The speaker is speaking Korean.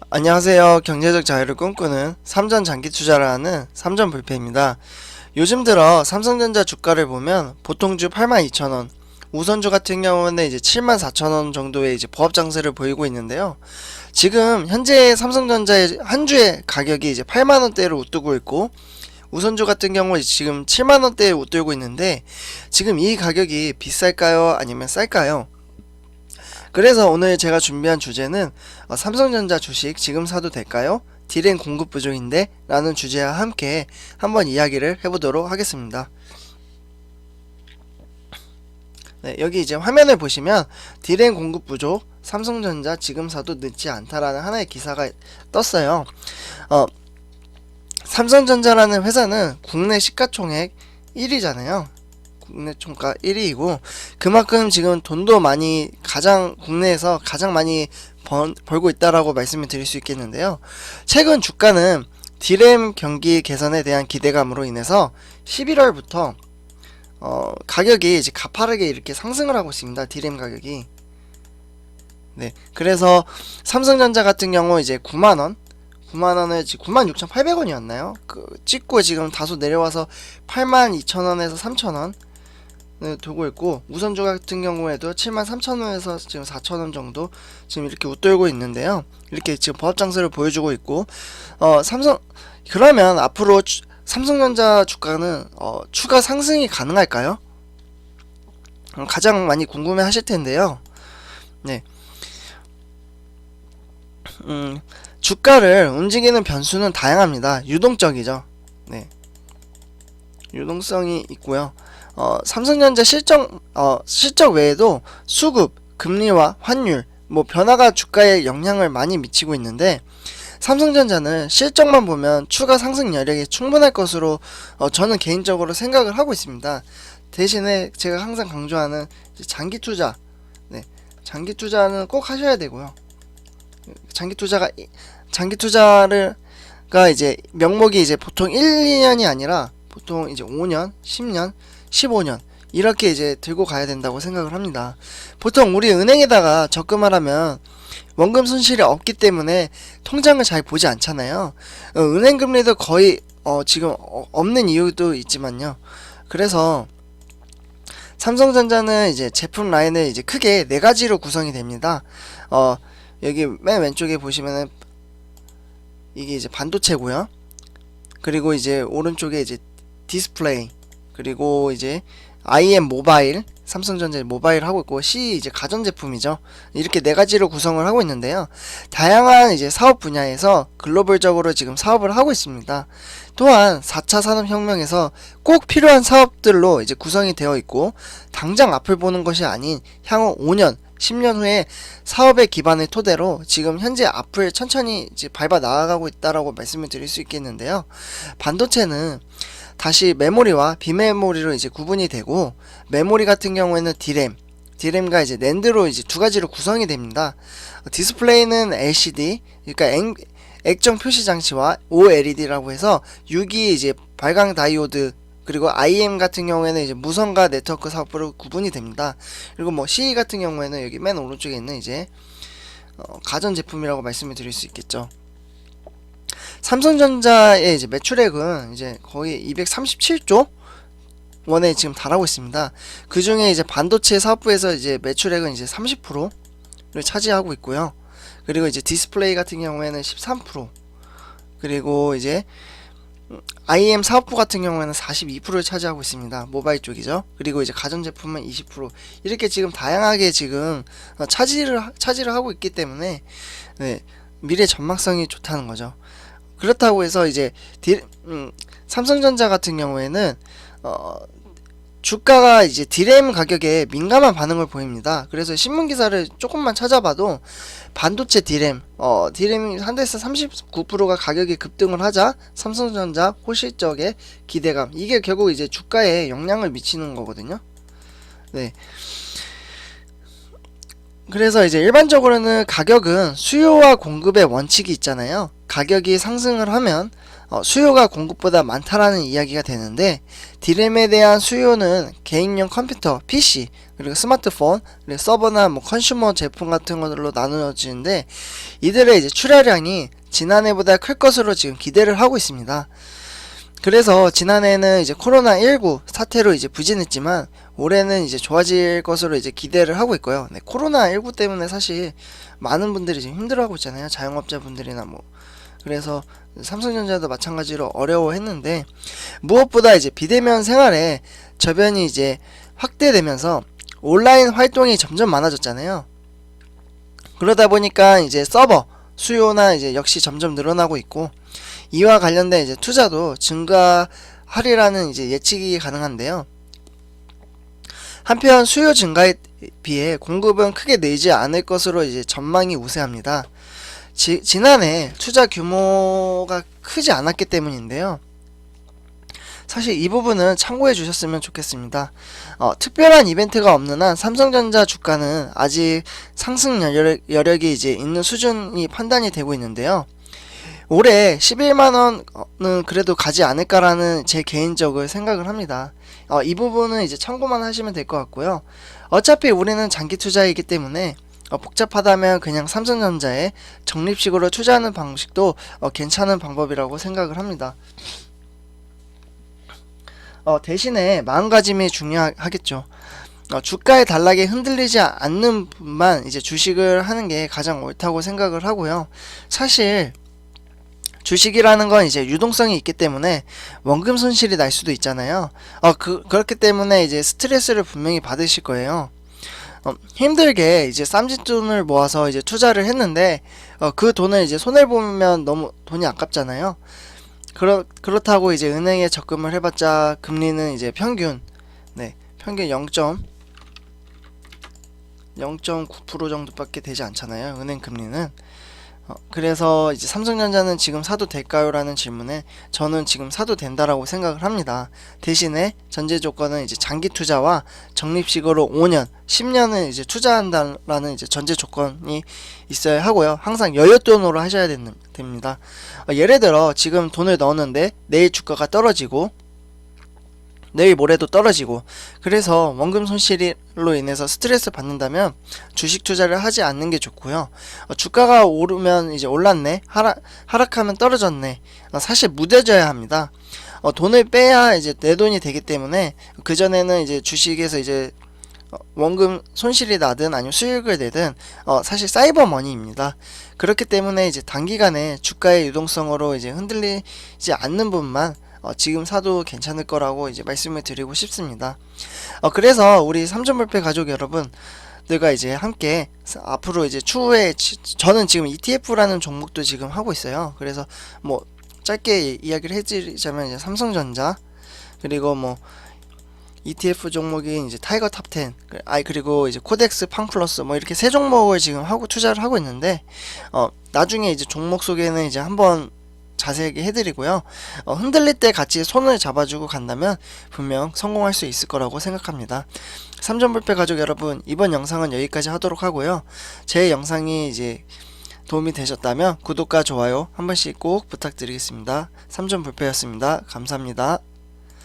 안녕하세요. 경제적 자유를 꿈꾸는 삼전 장기 투자를 하는 삼전불패입니다. 요즘 들어 삼성전자 주가를 보면 보통주 82,000원, 우선주 같은 경우는 이제 74,000원 정도의 이제 보합 장세를 보이고 있는데요. 지금 현재 삼성전자의 한 주의 가격이 이제 8만원대를 웃돌고 있고, 우선주 같은 경우 지금 7만원대에 웃돌고 있는데, 지금 이 가격이 비쌀까요? 아니면 쌀까요? 그래서 오늘 제가 준비한 주제는 삼성전자 주식 지금 사도 될까요? 디램 공급 부족인데? 라는 주제와 함께 한번 이야기를 해보도록 하겠습니다. 네, 여기 이제 화면을 보시면 디램 공급 부족, 삼성전자 지금 사도 늦지 않다라는 하나의 기사가 떴어요. 삼성전자라는 회사는 국내 시가총액 1위잖아요. 국내 총가 1위이고 그만큼 지금 돈도 많이 국내에서 가장 많이 벌고 있다라고 말씀을 드릴 수 있겠는데요. 최근 주가는 디램 경기 개선에 대한 기대감으로 인해서 11월부터 가격이 이제 가파르게 이렇게 상승을 하고 있습니다. 디램 가격이. 네, 그래서 삼성전자 같은 경우 이제 9만원을 지금 96,800원이었나요? 찍고 지금 다소 내려와서 82,000원에서 3,000원 두고 있고, 우선주 같은 경우에도 73,000원에서 지금 4,000원 정도 지금 이렇게 웃돌고 있는데요. 이렇게 지금 보합 장세를 보여주고 있고, 그러면 앞으로 삼성전자 주가는 추가 상승이 가능할까요? 가장 많이 궁금해 하실 텐데요. 네. 주가를 움직이는 변수는 다양합니다. 유동적이죠. 네. 유동성이 있고요. 삼성전자 실적 외에도 수급, 금리와 환율, 변화가 주가에 영향을 많이 미치고 있는데, 삼성전자는 실적만 보면 추가 상승 여력이 충분할 것으로 저는 개인적으로 생각을 하고 있습니다. 대신에 제가 항상 강조하는 장기 투자, 네, 장기 투자는 꼭 하셔야 되고요. 장기 투자가 이제 명목이 이제 보통 1, 2년이 아니라 보통 이제 5년, 10년, 15년 이렇게 이제 들고 가야 된다고 생각을 합니다. 보통 우리 은행에다가 적금을 하면 원금 손실이 없기 때문에 통장을 잘 보지 않잖아요. 은행 금리도 거의 지금 없는 이유도 있지만요. 그래서 삼성전자는 이제 제품 라인을 이제 크게 4가지로 구성이 됩니다. 여기 맨 왼쪽에 보시면은 이게 이제 반도체고요. 그리고 이제 오른쪽에 이제 디스플레이, 그리고 이제 IM 모바일, 삼성전자 모바일 하고 있고, C 이제 가전제품이죠. 이렇게 4가지로 구성을 하고 있는데요. 다양한 이제 사업 분야에서 글로벌적으로 지금 사업을 하고 있습니다. 또한 4차 산업혁명에서 꼭 필요한 사업들로 이제 구성이 되어 있고, 당장 앞을 보는 것이 아닌 향후 5년, 10년 후에 사업의 기반을 토대로 지금 현재 앞을 천천히 이제 밟아 나아가고 있다라고 말씀을 드릴 수 있겠는데요. 반도체는 다시 메모리와 비메모리로 이제 구분이 되고, 메모리 같은 경우에는 디램과 이제 낸드로 이제 2가지로 구성이 됩니다. 디스플레이는 LCD, 그러니까 액정 표시 장치와 OLED라고 해서 6기 이제 발광 다이오드, 그리고 IM 같은 경우에는 이제 무선과 네트워크 사업부로 구분이 됩니다. 그리고 CE 같은 경우에는 여기 맨 오른쪽에 있는 이제 가전 제품이라고 말씀을 드릴 수 있겠죠. 삼성전자의 이제 매출액은 이제 거의 237조 원에 지금 달하고 있습니다. 그 중에 이제 반도체 사업부에서 이제 매출액은 이제 30%를 차지하고 있고요. 그리고 이제 디스플레이 같은 경우에는 13%, 그리고 이제 IM 사업부 같은 경우에는 42%를 차지하고 있습니다. 모바일 쪽이죠. 그리고 이제 가전제품은 20%, 이렇게 지금 다양하게 지금 차지를 하고 있기 때문에, 네, 미래 전망성이 좋다는 거죠. 그렇다고 해서 이제 삼성전자 같은 경우에는 주가가 이제 디램 가격에 민감한 반응을 보입니다. 그래서 신문 기사를 조금만 찾아봐도 반도체 디램이 한 달에서 39%가 가격이 급등을 하자 삼성전자 호실적의 기대감, 이게 결국 이제 주가에 영향을 미치는 거거든요. 네. 그래서 이제 일반적으로는 가격은 수요와 공급의 원칙이 있잖아요. 가격이 상승을 하면 수요가 공급보다 많다라는 이야기가 되는데, 디램에 대한 수요는 개인용 컴퓨터, PC, 그리고 스마트폰, 그리고 서버나 뭐 컨슈머 제품 같은 걸로 나누어지는데, 이들의 이제 출하량이 지난해보다 클 것으로 지금 기대를 하고 있습니다. 그래서 지난해는 이제 코로나19 사태로 이제 부진했지만, 올해는 이제 좋아질 것으로 이제 기대를 하고 있고요. 네, 코로나19 때문에 사실 많은 분들이 지금 힘들어하고 있잖아요. 자영업자분들이나 뭐. 그래서 삼성전자도 마찬가지로 어려워했는데, 무엇보다 이제 비대면 생활에 저변이 이제 확대되면서 온라인 활동이 점점 많아졌잖아요. 그러다 보니까 이제 서버 수요나 이제 역시 점점 늘어나고 있고, 이와 관련된 이제 투자도 증가하리라는 이제 예측이 가능한데요. 한편 수요 증가에 비해 공급은 크게 늘지 않을 것으로 이제 전망이 우세합니다. 지난해 투자 규모가 크지 않았기 때문인데요. 사실 이 부분은 참고해 주셨으면 좋겠습니다. 특별한 이벤트가 없는 한 삼성전자 주가는 아직 상승 여력이 이제 있는 수준이 판단이 되고 있는데요. 올해 11만원은 그래도 가지 않을까라는 제 개인적인 생각을 합니다. 이 부분은 이제 참고만 하시면 될 것 같고요. 어차피 우리는 장기 투자이기 때문에 복잡하다면 그냥 삼성전자에 적립식으로 투자하는 방식도 괜찮은 방법이라고 생각을 합니다. 대신에 마음가짐이 중요하겠죠. 주가의 단락에 흔들리지 않는 분만 이제 주식을 하는 게 가장 옳다고 생각을 하고요. 사실 주식이라는 건 이제 유동성이 있기 때문에 원금 손실이 날 수도 있잖아요. 그렇기 때문에 이제 스트레스를 분명히 받으실 거예요. 힘들게 이제 쌈짓돈을 모아서 이제 투자를 했는데, 그 돈을 이제 손해보면 너무 돈이 아깝잖아요. 그렇다고 이제 은행에 적금을 해봤자 금리는 이제 평균 0.9% 정도밖에 되지 않잖아요. 은행 금리는. 그래서 이제 삼성전자는 지금 사도 될까요? 라는 질문에 저는 지금 사도 된다라고 생각을 합니다. 대신에 전제 조건은 이제 장기 투자와 적립식으로 5년, 10년을 이제 투자한다라는 이제 전제 조건이 있어야 하고요. 항상 여윳돈으로 하셔야 됩니다. 예를 들어 지금 돈을 넣었는데 내일 주가가 떨어지고 내일 모레도 떨어지고, 그래서 원금 손실로 인해서 스트레스 받는다면 주식 투자를 하지 않는 게 좋고요. 주가가 오르면 이제 올랐네, 하락하면 떨어졌네, 사실 무뎌져야 합니다. 돈을 빼야 이제 내 돈이 되기 때문에 그전에는 이제 주식에서 이제 원금 손실이 나든 아니면 수익을 내든 사실 사이버 머니입니다. 그렇기 때문에 이제 단기간에 주가의 유동성으로 이제 흔들리지 않는 분만 지금 사도 괜찮을 거라고 이제 말씀을 드리고 싶습니다. 그래서 우리 삼전불패 가족 여러분들과 이제 함께 앞으로 이제 추후에 저는 지금 ETF라는 종목도 지금 하고 있어요. 그래서 뭐 짧게 이야기를 해드리자면 이제 삼성전자, 그리고 뭐 ETF 종목인 이제 타이거 탑10, 그리고 이제 코덱스 팡플러스, 뭐 이렇게 세 종목을 지금 투자를 하고 있는데, 나중에 이제 종목 소개는 이제 한번 자세하게 해드리고요. 흔들릴 때 같이 손을 잡아주고 간다면 분명 성공할 수 있을 거라고 생각합니다. 삼전불패 가족 여러분, 이번 영상은 여기까지 하도록 하고요. 제 영상이 이제 도움이 되셨다면 구독과 좋아요 한 번씩 꼭 부탁드리겠습니다. 삼전불패였습니다. 감사합니다.